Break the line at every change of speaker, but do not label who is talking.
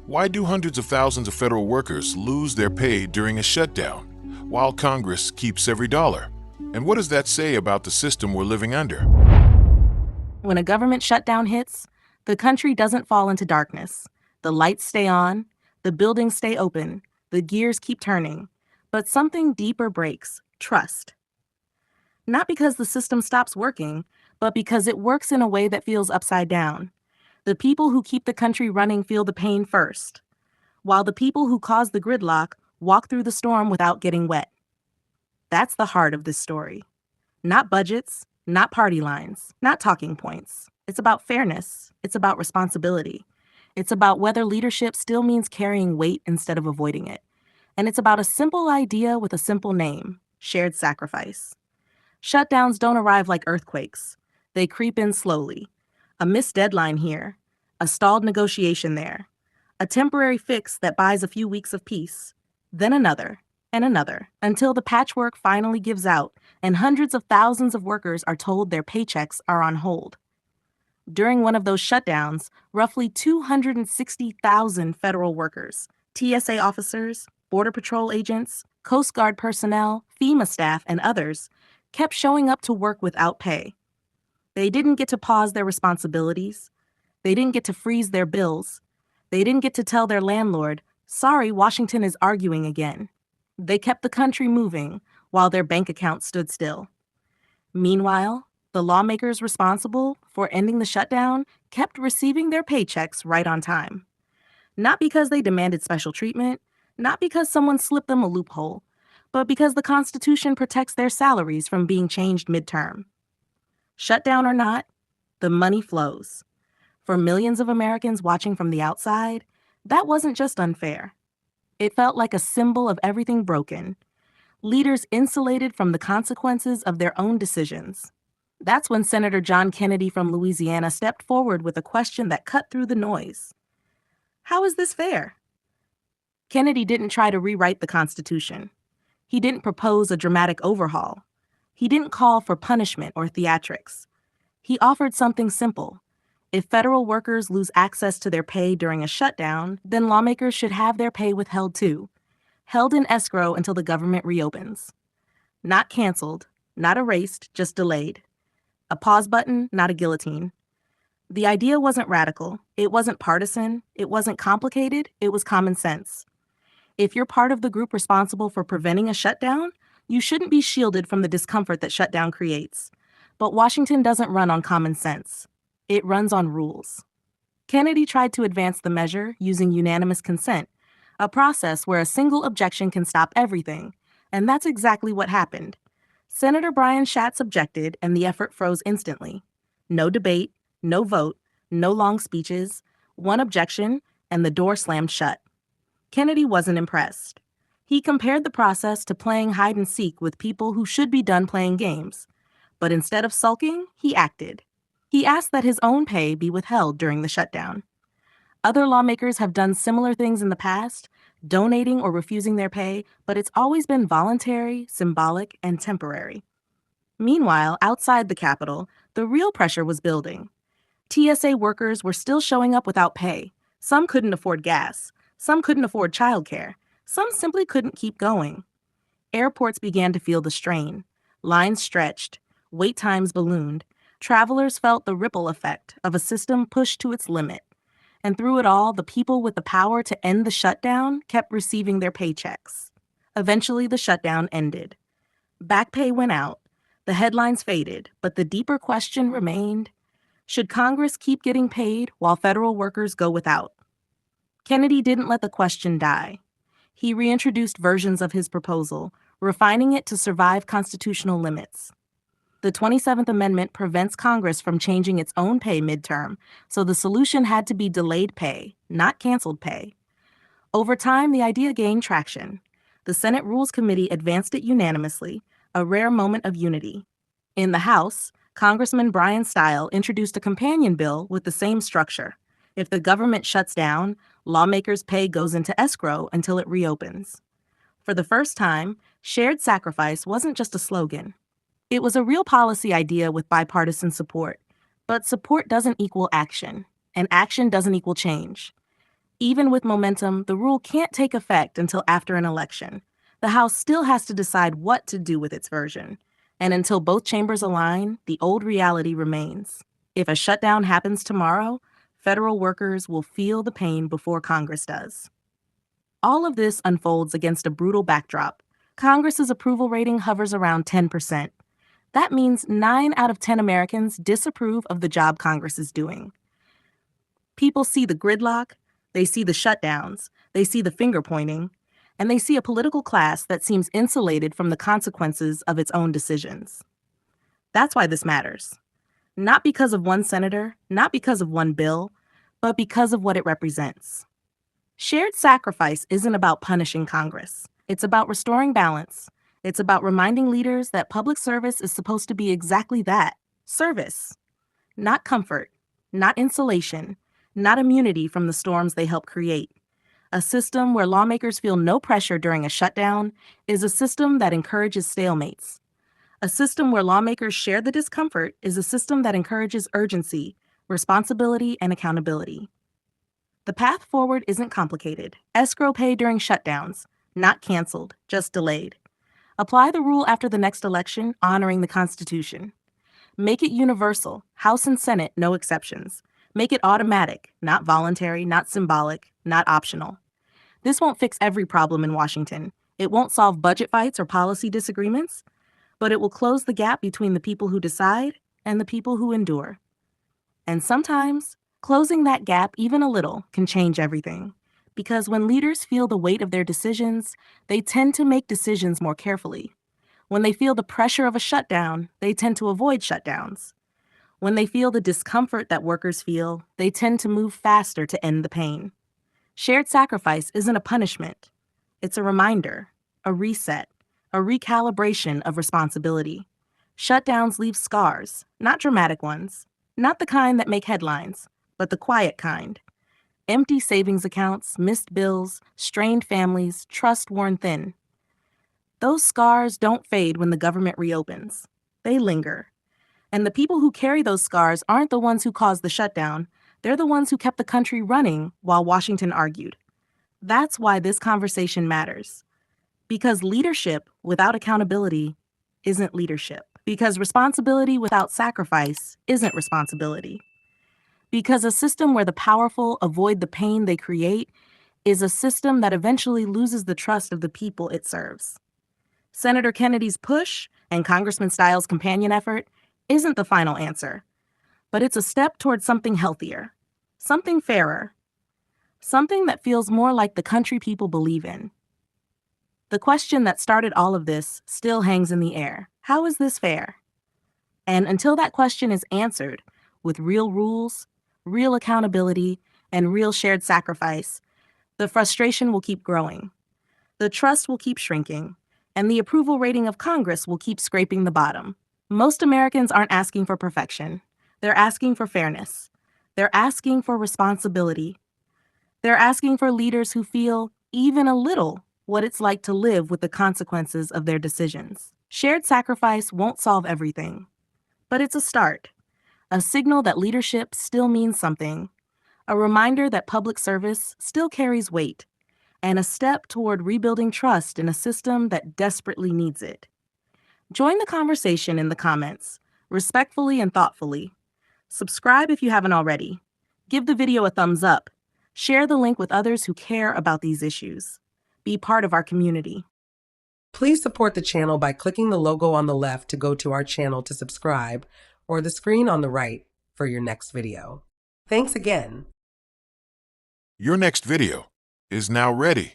Why do hundreds of thousands of federal workers lose their pay during a shutdown, while Congress keeps every dollar? And what does that say about the system we're living under?
When a government shutdown hits, the country doesn't fall into darkness. The lights stay on, the buildings stay open, the gears keep turning. But something deeper breaks: trust. Not because the system stops working, but because it works in a way that feels upside down. The people who keep the country running feel the pain first, while the people who cause the gridlock walk through the storm without getting wet. That's the heart of this story. Not budgets, not party lines, not talking points. It's about fairness. It's about responsibility. It's about whether leadership still means carrying weight instead of avoiding it. And it's about a simple idea with a simple name: shared sacrifice. Shutdowns don't arrive like earthquakes. They creep in slowly. A missed deadline here, a stalled negotiation there, a temporary fix that buys a few weeks of peace, then another and another, until the patchwork finally gives out and hundreds of thousands of workers are told their paychecks are on hold. During one of those shutdowns, roughly 260,000 federal workers, TSA officers, Border Patrol agents, Coast Guard personnel, FEMA staff, and others kept showing up to work without pay. They didn't get to pause their responsibilities. They didn't get to freeze their bills. They didn't get to tell their landlord, "Sorry, Washington is arguing again." They kept the country moving while their bank accounts stood still. Meanwhile, the lawmakers responsible for ending the shutdown kept receiving their paychecks right on time. Not because they demanded special treatment, not because someone slipped them a loophole, but because the Constitution protects their salaries from being changed midterm. Shutdown or not, the money flows. For millions of Americans watching from the outside, that wasn't just unfair. It felt like a symbol of everything broken. Leaders insulated from the consequences of their own decisions. That's when Senator John Kennedy from Louisiana stepped forward with a question that cut through the noise. How is this fair? Kennedy didn't try to rewrite the Constitution. He didn't propose a dramatic overhaul. He didn't call for punishment or theatrics. He offered something simple. If federal workers lose access to their pay during a shutdown, then lawmakers should have their pay withheld too, held in escrow until the government reopens. Not canceled, not erased, just delayed. A pause button, not a guillotine. The idea wasn't radical, it wasn't partisan, it wasn't complicated, it was common sense. If you're part of the group responsible for preventing a shutdown, you shouldn't be shielded from the discomfort that shutdown creates. But Washington doesn't run on common sense. It runs on rules. Kennedy tried to advance the measure using unanimous consent, a process where a single objection can stop everything, and that's exactly what happened. Senator Brian Schatz objected, and the effort froze instantly. No debate, no vote, no long speeches, one objection, and the door slammed shut. Kennedy wasn't impressed. He compared the process to playing hide and seek with people who should be done playing games. But instead of sulking, he acted. He asked that his own pay be withheld during the shutdown. Other lawmakers have done similar things in the past, donating or refusing their pay, but it's always been voluntary, symbolic, and temporary. Meanwhile, outside the Capitol, the real pressure was building. TSA workers were still showing up without pay. Some couldn't afford gas. Some couldn't afford childcare. Some simply couldn't keep going. Airports began to feel the strain. Lines stretched. Wait times ballooned. Travelers felt the ripple effect of a system pushed to its limit. And through it all, the people with the power to end the shutdown kept receiving their paychecks. Eventually, the shutdown ended. Back pay went out. The headlines faded, but the deeper question remained: should Congress keep getting paid while federal workers go without? Kennedy didn't let the question die. He reintroduced versions of his proposal, refining it to survive constitutional limits. The 27th Amendment prevents Congress from changing its own pay midterm, so the solution had to be delayed pay, not canceled pay. Over time, the idea gained traction. The Senate Rules Committee advanced it unanimously, a rare moment of unity. In the House, Congressman Brian Stile introduced a companion bill with the same structure. If the government shuts down, lawmakers' pay goes into escrow until it reopens. For the first time, shared sacrifice wasn't just a slogan. It was a real policy idea with bipartisan support. But support doesn't equal action, and action doesn't equal change. Even with momentum, the rule can't take effect until after an election. The House still has to decide what to do with its version. And until both chambers align, the old reality remains. If a shutdown happens tomorrow, federal workers will feel the pain before Congress does. All of this unfolds against a brutal backdrop. Congress's approval rating hovers around 10%. That means 9 out of 10 Americans disapprove of the job Congress is doing. People see the gridlock, they see the shutdowns, they see the finger pointing, and they see a political class that seems insulated from the consequences of its own decisions. That's why this matters. Not because of one senator, not because of one bill, but because of what it represents. Shared sacrifice isn't about punishing Congress. It's about restoring balance. It's about reminding leaders that public service is supposed to be exactly that, service. Not comfort, not insulation, not immunity from the storms they help create. A system where lawmakers feel no pressure during a shutdown is a system that encourages stalemates. A system where lawmakers share the discomfort is a system that encourages urgency, responsibility, and accountability. The path forward isn't complicated. Escrow pay during shutdowns, not canceled, just delayed. Apply the rule after the next election, honoring the Constitution. Make it universal, House and Senate, no exceptions. Make it automatic, not voluntary, not symbolic, not optional. This won't fix every problem in Washington. It won't solve budget fights or policy disagreements, but it will close the gap between the people who decide and the people who endure. And sometimes, closing that gap even a little can change everything. Because when leaders feel the weight of their decisions, they tend to make decisions more carefully. When they feel the pressure of a shutdown, they tend to avoid shutdowns. When they feel the discomfort that workers feel, they tend to move faster to end the pain. Shared sacrifice isn't a punishment. It's a reminder, a reset, a recalibration of responsibility. Shutdowns leave scars, not dramatic ones, not the kind that make headlines, but the quiet kind. Empty savings accounts, missed bills, strained families, trust worn thin. Those scars don't fade when the government reopens. They linger. And the people who carry those scars aren't the ones who caused the shutdown. They're the ones who kept the country running while Washington argued. That's why this conversation matters. Because leadership without accountability isn't leadership. Because responsibility without sacrifice isn't responsibility. Because a system where the powerful avoid the pain they create is a system that eventually loses the trust of the people it serves. Senator Kennedy's push and Congressman Stiles' companion effort isn't the final answer, but it's a step towards something healthier, something fairer, something that feels more like the country people believe in. The question that started all of this still hangs in the air. How is this fair? And until that question is answered with real rules, real accountability, and real shared sacrifice, the frustration will keep growing. The trust will keep shrinking, and the approval rating of Congress will keep scraping the bottom. Most Americans aren't asking for perfection. They're asking for fairness. They're asking for responsibility. They're asking for leaders who feel, even a little, what it's like to live with the consequences of their decisions. Shared sacrifice won't solve everything, but it's a start, a signal that leadership still means something, a reminder that public service still carries weight, and a step toward rebuilding trust in a system that desperately needs it. Join the conversation in the comments, respectfully and thoughtfully. Subscribe if you haven't already. Give the video a thumbs up. Share the link with others who care about these issues. Be part of our community.
Please support the channel by clicking the logo on the left to go to our channel to subscribe, or the screen on the right for your next video. Thanks again.
Your next video is now ready.